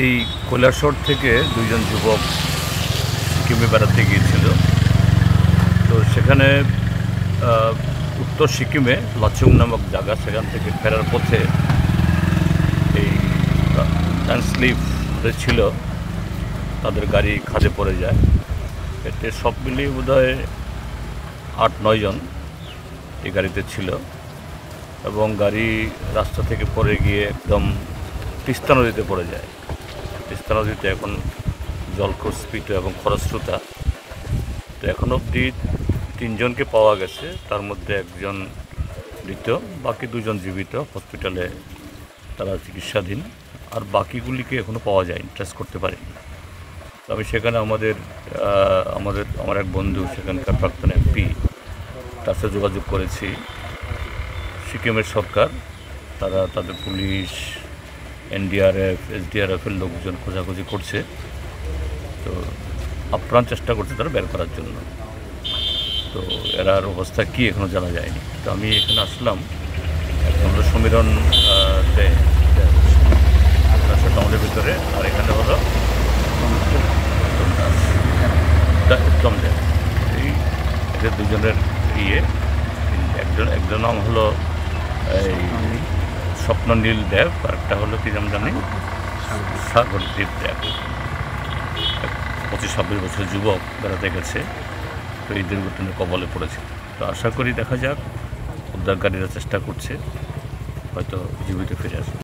এই কৈলাসহর থেকে দুইজন যুবক সিকিমে বেড়াতে গিয়েছিল। তো সেখানে উত্তর সিকিমে লাচুং নামক জায়গা, সেখান থেকে ফেরার পথে এই ল্যান্ডস্লিপ ছিল, তাদের গাড়ি খাদে পড়ে যায়। এতে সব মিলিয়ে বোধহয় 8-9 জন এই গাড়িতে ছিল এবং গাড়ি রাস্তা থেকে পড়ে গিয়ে একদম তিস্তা নদীতে পড়ে যায়। তিস্তা নদীতে এখন জল খুব স্ফীত এবং খরস্রোতা। তো এখন অবধি 3 জনকে পাওয়া গেছে, তার মধ্যে একজন মৃত, বাকি 2 জন জীবিত, হসপিটালে তারা চিকিৎসাধীন। আর বাকিগুলিকে এখনও পাওয়া যায়নি, ট্রেস করতে পারিনি। আমি সেখানে আমার এক বন্ধু, সেখানকার প্রাক্তন এমপি, তার সাথে যোগাযোগ করেছি। সিকিমের সরকার, তারা তাদের পুলিশ, এনডিআরএফ, এসডিআরএফের লোকজন খোঁজাখুঁজি করছে। তো আপ্রাণ চেষ্টা করছে তারা বের করার জন্য। তো এরার অবস্থা কী এখনও জানা যায়নি। তো আমি এখানে আসলাম, এখন হলো সমীরণ টাউনের ভিতরে, আর এখানে হলো উত্তম দেব। এই এদের দুজনের একজন নাম হলো এই স্বপ্ননীল দেব, আর একটা হলো কি নাম জানি, সাগরদীপ দেব। 25-26 বছর যুবক বেড়াতে গেছে, তো এই দুর্ঘটনার কবলে পড়েছে। তো আশা করি দেখা যাক, উদ্ধারকারীরা চেষ্টা করছে, হয়তো জীবিত ফিরে আসবে।